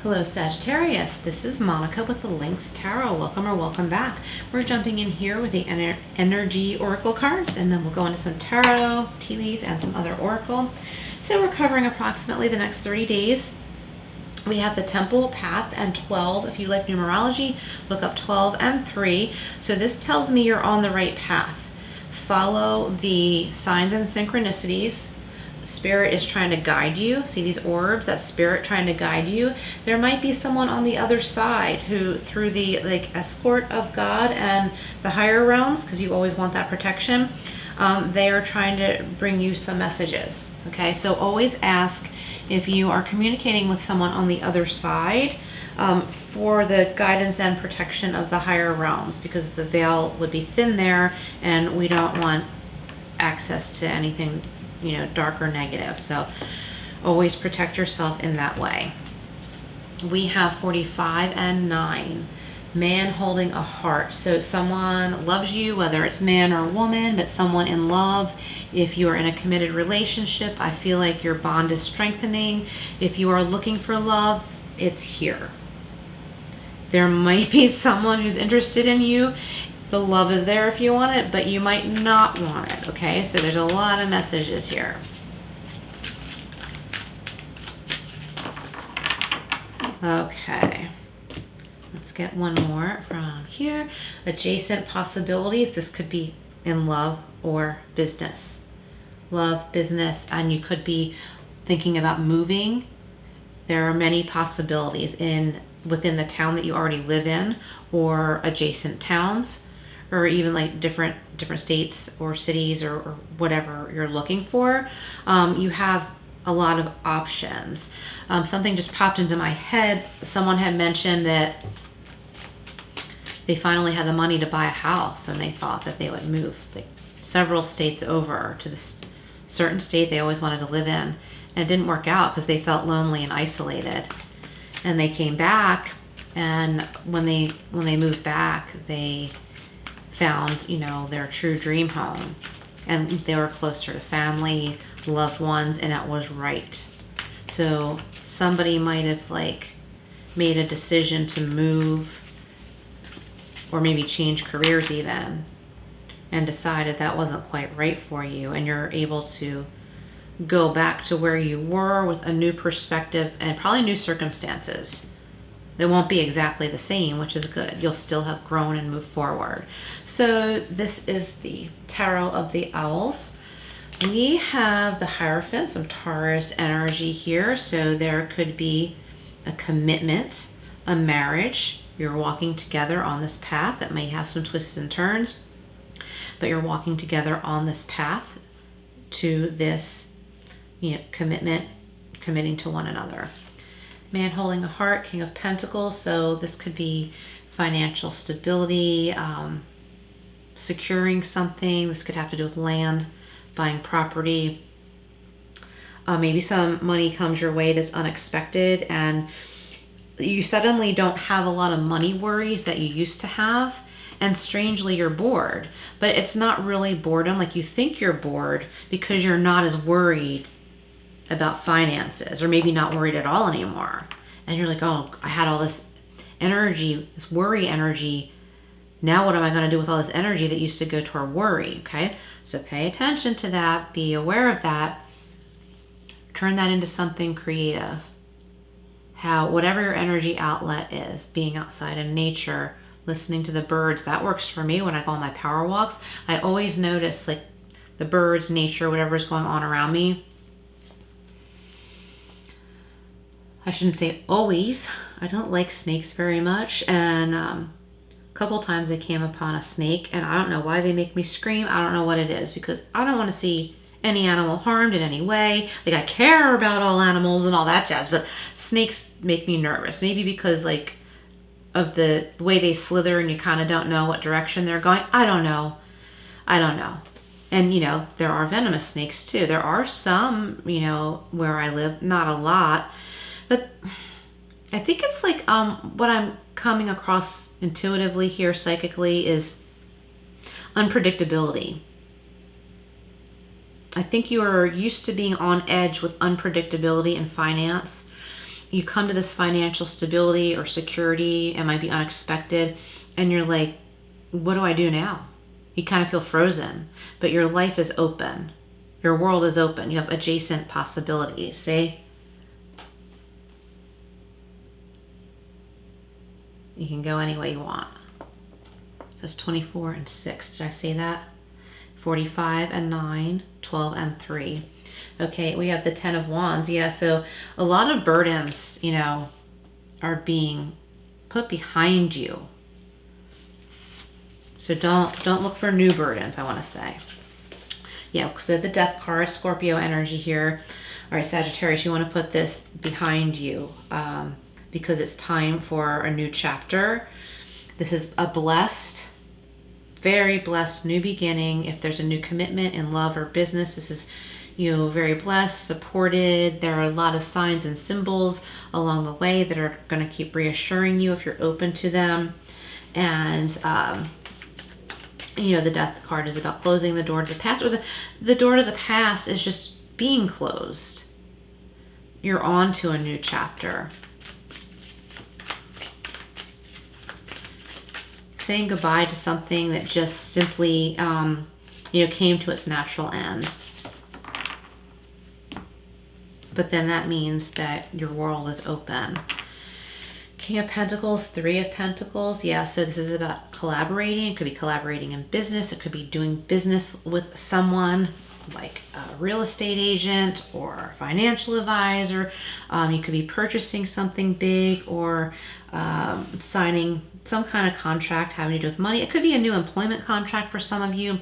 Hello Sagittarius, this is Monica with the Lynx Tarot. Welcome or welcome back. We're jumping in here with the energy oracle cards, and then we'll go into some tarot, tea leaf, and some other oracle. So we're covering approximately the next 30 days. We have the Temple, Path, and 12. If you like numerology, look up 12 and 3. So this tells me you're on the right path. Follow the signs and synchronicities. Spirit is trying to guide you. See these orbs? That's spirit trying to guide you. There might be someone on the other side who, through the escort of God and the higher realms, because you always want that protection, they are trying to bring you some messages. Okay, so always ask if you are communicating with someone on the other side for the guidance and protection of the higher realms, because the veil would be thin there and we don't want access to anything dark or negative. So always protect yourself in that way. We have 45 and 9. Man holding a heart. So someone loves you, whether it's man or woman, but someone in love. If you are in a committed relationship, I feel like your bond is strengthening. If you are looking for love, it's here. There might be someone who's interested in you. The love is there if you want it, but you might not want it, okay? So there's a lot of messages here. Okay. Let's get one more from here. Adjacent possibilities. This could be in love or business. Love, business, and you could be thinking about moving. There are many possibilities within the town that you already live in, or adjacent towns, or even like different states or cities or whatever you're looking for. You have a lot of options. Something just popped into my head. Someone had mentioned that they finally had the money to buy a house, and they thought that they would move several states over to this certain state they always wanted to live in. And it didn't work out because they felt lonely and isolated. And they came back, and when they moved back, they found, their true dream home, and they were closer to family, loved ones, and it was right. So somebody might have made a decision to move, or maybe change careers even, and decided that wasn't quite right for you, and you're able to go back to where you were with a new perspective and probably new circumstances. They won't be exactly the same, which is good. You'll still have grown and moved forward. So this is the Tarot of the Owls. We have the Hierophant, some Taurus energy here. So there could be a commitment, a marriage. You're walking together on this path that may have some twists and turns, but you're walking together on this path to this, commitment, committing to one another. Man holding a heart, King of Pentacles. So this could be financial stability, securing something. This could have to do with land, buying property. Maybe some money comes your way that's unexpected, and you suddenly don't have a lot of money worries that you used to have. And strangely, you're bored. But it's not really boredom. You think you're bored because you're not as worried about finances, or maybe not worried at all anymore. And you're like, oh, I had all this energy, this worry energy. Now what am I going to do with all this energy that used to go toward worry? Okay, so pay attention to that. Be aware of that. Turn that into something creative. Whatever your energy outlet is, being outside in nature, listening to the birds, that works for me when I go on my power walks. I always notice the birds, nature, whatever's going on around me. I shouldn't say always. I don't like snakes very much. And a couple times I came upon a snake, and I don't know why they make me scream. I don't know what it is, because I don't want to see any animal harmed in any way. I care about all animals and all that jazz, but snakes make me nervous. Maybe because of the way they slither, and you kind of don't know what direction they're going. I don't know. And, there are venomous snakes too. There are some, where I live, not a lot. But I think it's what I'm coming across intuitively here, psychically, is unpredictability. I think you are used to being on edge with unpredictability in finance. you come to this financial stability or security. It might be unexpected. And you're like, what do I do now? You kind of feel frozen, but your life is open. Your world is open. You have adjacent possibilities. See? You can go any way you want. That's 24 and 6. Did I say that? 45 and 9, 12 and 3. Okay, we have the 10 of Wands. Yeah, so a lot of burdens, you know, are being put behind you. So don't look for new burdens, I want to say. Yeah, so the Death card, Scorpio energy here. All right, Sagittarius, you want to put this behind you because it's time for a new chapter. This is a blessed, very blessed new beginning. If there's a new commitment in love or business, this is, you know, very blessed, supported. There are a lot of signs and symbols along the way that are going to keep reassuring you if you're open to them. And you know, the Death card is about closing the door to the past, or the door to the past is just being closed. You're on to a new chapter. Saying goodbye to something that just simply, you know, came to its natural end. But then that means that your world is open. King of Pentacles, 3 of Pentacles. Yeah, so this is about collaborating. It could be collaborating in business. It could be doing business with someone like a real estate agent or financial advisor. You could be purchasing something big or signing some kind of contract having to do with money. It could be a new employment contract for some of you.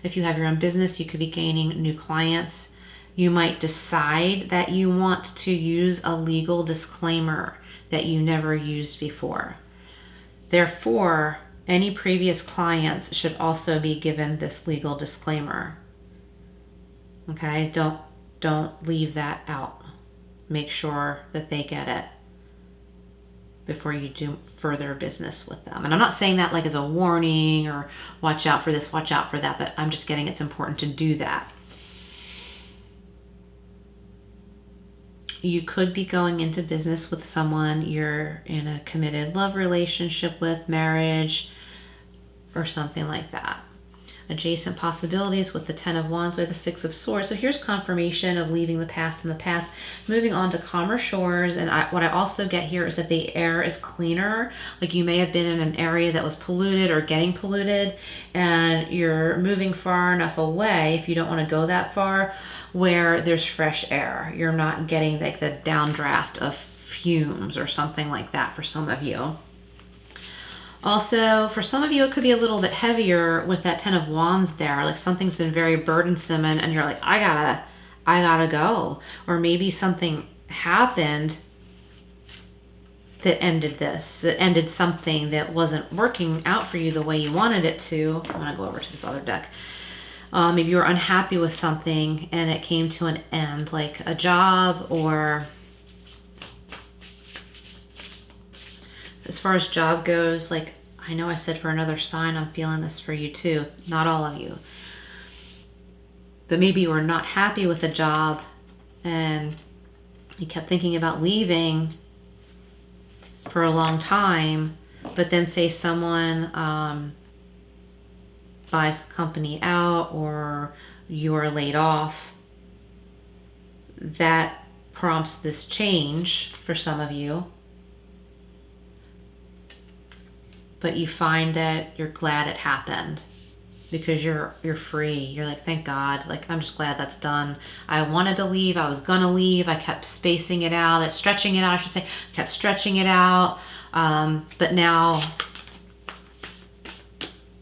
If you have your own business, you could be gaining new clients. You might decide that you want to use a legal disclaimer that you never used before. Therefore, any previous clients should also be given this legal disclaimer. Okay, don't leave that out. Make sure that they get it before you do further business with them. And I'm not saying that like as a warning or watch out for this, watch out for that, but I'm just getting it's important to do that. You could be going into business with someone you're in a committed love relationship with, marriage, or something like that. Adjacent possibilities with the 10 of Wands with the 6 of Swords. So here's confirmation of leaving the past in the past, moving on to calmer shores. And what I also get here is that the air is cleaner. Like you may have been in an area that was polluted or getting polluted, and you're moving far enough away, if you don't want to go that far, where there's fresh air. You're not getting like the downdraft of fumes or something like that for some of you. Also, for some of you, it could be a little bit heavier with that 10 of Wands there. Like something's been very burdensome and you're like, I gotta go. Or maybe something happened that ended this, that ended something that wasn't working out for you the way you wanted it to. I'm gonna go over to this other deck. Maybe you were unhappy with something and it came to an end, like a job, or as far as job goes, like I know I said for another sign, I'm feeling this for you too. Not all of you. But maybe you were not happy with the job and you kept thinking about leaving for a long time, but then say someone buys the company out or you're laid off. That prompts this change for some of you. But you find that you're glad it happened because you're free. You're like, thank God. Like, I'm just glad that's done. I wanted to leave. I was going to leave. I kept spacing it out. Stretching it out, I should say. Kept stretching it out. But now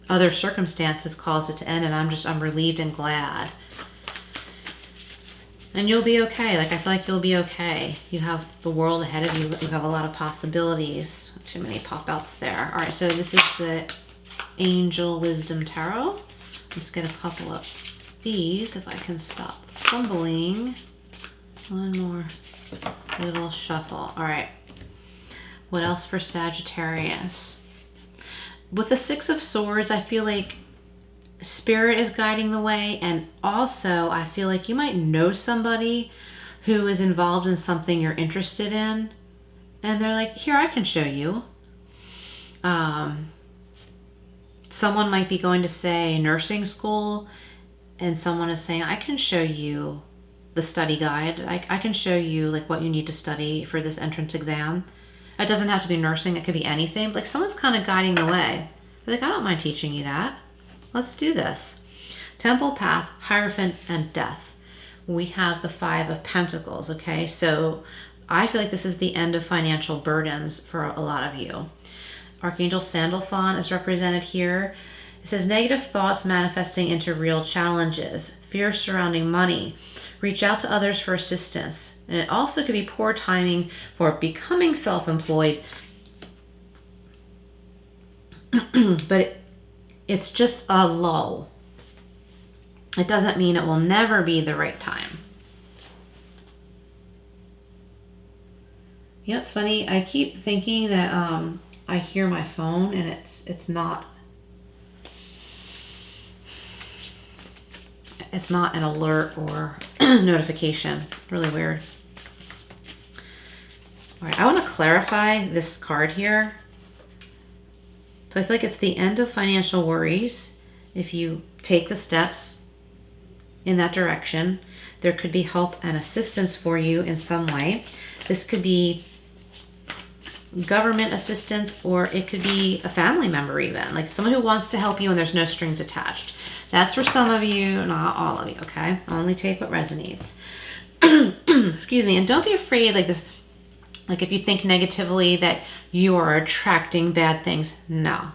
other circumstances caused it to end, and I'm relieved and glad. And you'll be okay. Like, I feel like you'll be okay. You have the world ahead of you. You have a lot of possibilities. Too many pop-outs there. All right, so this is the Angel Wisdom Tarot. Let's get a couple of these if I can stop fumbling. One more little shuffle. All right. What else for Sagittarius? With the 6 of Swords, I feel like Spirit is guiding the way, and also I feel like you might know somebody who is involved in something you're interested in, and they're like, here, I can show you. Someone might be going to, say, nursing school, and someone is saying, I can show you the study guide. I can show you like what you need to study for this entrance exam. It doesn't have to be nursing. It could be anything. Like someone's kind of guiding the way. They're like, I don't mind teaching you that. Let's do this. Temple, Path, Hierophant, and Death. We have the 5 of Pentacles, okay? So I feel like this is the end of financial burdens for a lot of you. Archangel Sandalphon is represented here. It says negative thoughts manifesting into real challenges, fear surrounding money. Reach out to others for assistance. And it also could be poor timing for becoming self-employed. But it's just a lull. It doesn't mean it will never be the right time. You know, it's funny. I keep thinking that I hear my phone and it's not. It's not an alert or notification. Really weird. All right, I want to clarify this card here. So I feel like it's the end of financial worries. If you take the steps in that direction, there could be help and assistance for you in some way. This could be government assistance, or it could be a family member even, like someone who wants to help you and there's no strings attached. That's for some of you, not all of you, okay? Only take what resonates. Excuse me. And don't be afraid like this, like if you think negatively that you are attracting bad things. No.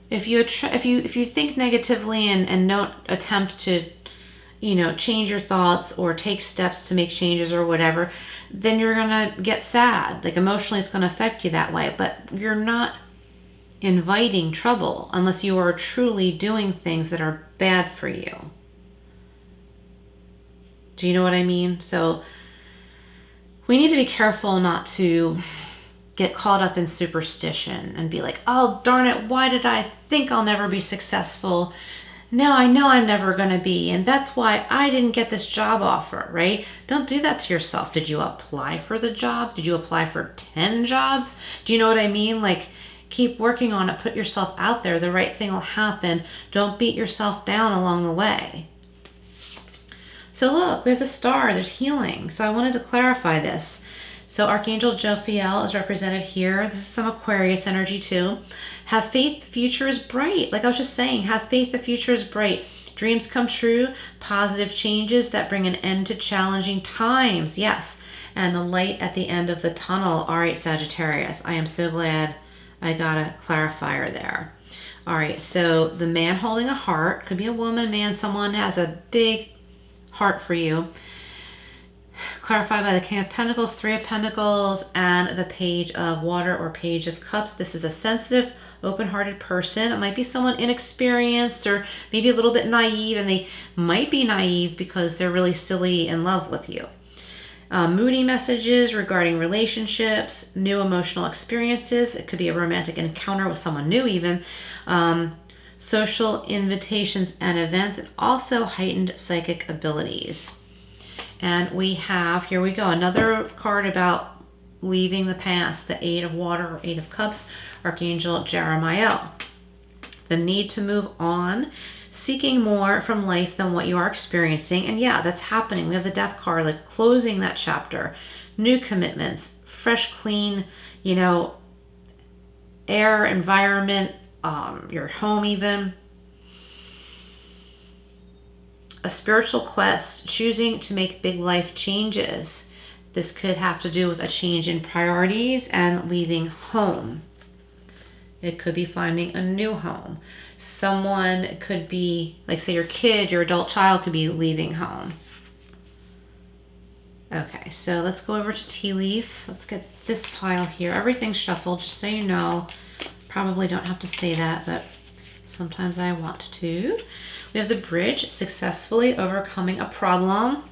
If you think negatively and don't attempt to, change your thoughts or take steps to make changes or whatever, then you're going to get sad. Like emotionally it's going to affect you that way, but you're not inviting trouble unless you are truly doing things that are bad for you. Do you know what I mean? So we need to be careful not to get caught up in superstition and be like, oh, darn it, why did I think I'll never be successful? Now I know I'm never going to be, and that's why I didn't get this job offer, right? Don't do that to yourself. Did you apply for the job? Did you apply for 10 jobs? Do you know what I mean? Like, keep working on it. Put yourself out there. The right thing will happen. Don't beat yourself down along the way. So look, we have the Star. There's healing. So I wanted to clarify this. So Archangel Jophiel is represented here. This is some Aquarius energy too. Have faith, the future is bright. Like I was just saying, have faith, the future is bright. Dreams come true, positive changes that bring an end to challenging times. Yes, and the light at the end of the tunnel. All right, Sagittarius, I am so glad I got a clarifier there. All right, so the man holding a heart, could be a woman, man, someone has a big heart for you. Clarified by the King of Pentacles, 3 of Pentacles, and the Page of Water or Page of Cups. This is a sensitive, open-hearted person. It might be someone inexperienced or maybe a little bit naive, and they might be naive because they're really silly in love with you. Moody messages regarding relationships, new emotional experiences. It could be a romantic encounter with someone new even. Social invitations and events, and also heightened psychic abilities. And we have, here we go, another card about leaving the past, the 8 of Water or 8 of Cups, Archangel Jeremiah. The need to move on, seeking more from life than what you are experiencing. And yeah, that's happening. We have the Death card, like closing that chapter, new commitments, fresh, clean, air, environment, your home even. A spiritual quest, choosing to make big life changes. This could have to do with a change in priorities and leaving home. It could be finding a new home. Someone could be, like say your kid, your adult child could be leaving home. Okay, so let's go over to tea leaf. Let's get this pile here. Everything's shuffled, just so you know. Probably don't have to say that, but sometimes I want to. We have the Bridge, successfully overcoming a problem.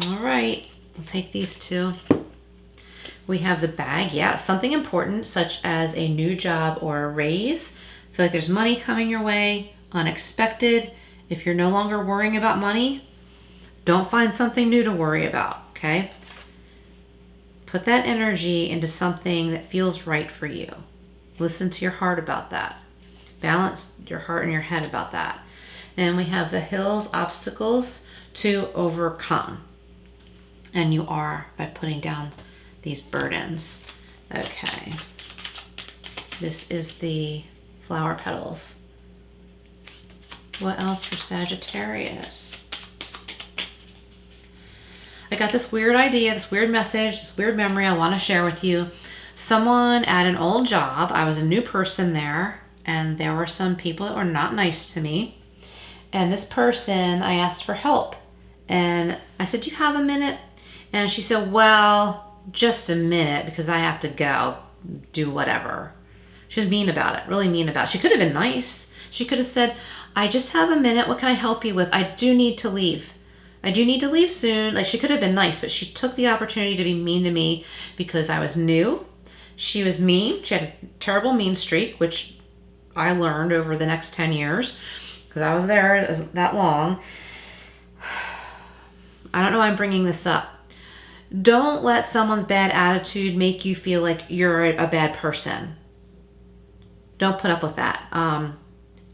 All right, we'll take these two. We have the Bag, yeah, something important such as a new job or a raise. I feel like there's money coming your way, unexpected, If you're no longer worrying about money, don't find something new to worry about, okay? Put that energy into something that feels right for you. Listen to your heart about that. Balance your heart and your head about that. And we have the hills, obstacles to overcome. And you are by putting down these burdens. Okay. This is the flower petals. What else for Sagittarius? I got this weird idea, this weird message, this weird memory I want to share with you. Someone at an old job, I was a new person there, and there were some people that were not nice to me. And this person, I asked for help. And I said, do you have a minute? And she said, well, just a minute because I have to go do whatever. She was mean about it, really mean about it. She could have been nice. She could have said, I just have a minute. What can I help you with? I do need to leave. I do need to leave soon. Like, she could have been nice, but she took the opportunity to be mean to me because I was new. She was mean. She had a terrible mean streak, which I learned over the next 10 years because I was there that long. I don't know why I'm bringing this up. Don't let someone's bad attitude make you feel like you're a bad person. Don't put up with that.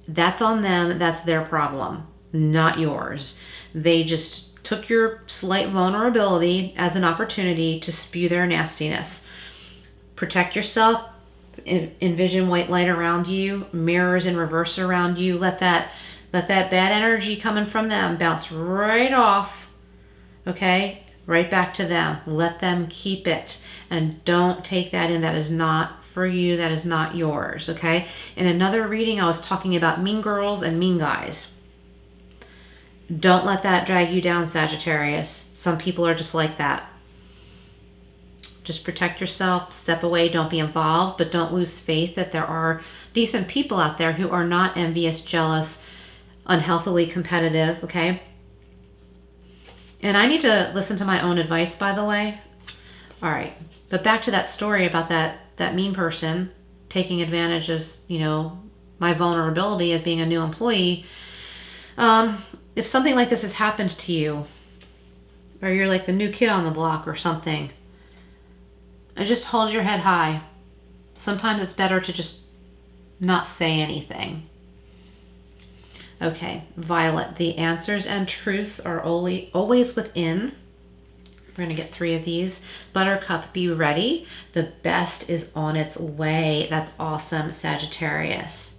That's on them. That's their problem, not yours. They just took your slight vulnerability as an opportunity to spew their nastiness. Protect yourself. Envision white light around you, mirrors in reverse around you. Let that bad energy coming from them bounce right off. Okay? Right back to them. Let them keep it. And don't take that in. That is not for you. That is not yours. Okay? In another reading, I was talking about mean girls and mean guys. Don't let that drag you down, Sagittarius. Some people are just like that. Just protect yourself. Step away. Don't be involved. But don't lose faith that there are decent people out there who are not envious, jealous, unhealthily competitive. Okay? And I need to listen to my own advice, by the way. All right. But back to that story about that mean person taking advantage of, my vulnerability of being a new employee. If something like this has happened to you, or you're like the new kid on the block or something, just hold your head high. Sometimes it's better to just not say anything. Okay, Violet, the answers and truths are always within. We're going to get 3 of these. Buttercup, be ready. The best is on its way. That's awesome, Sagittarius.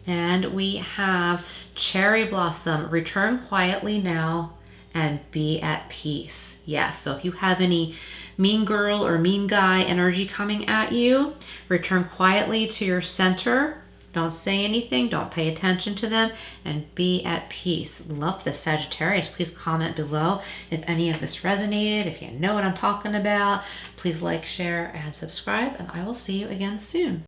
And we have Cherry Blossom, return quietly now and be at peace. Yes, so if you have any mean girl or mean guy energy coming at you, return quietly to your center. Don't say anything. Don't pay attention to them and be at peace. Love this, Sagittarius. Please comment below if any of this resonated. If you know what I'm talking about, please like, share, and subscribe. And I will see you again soon.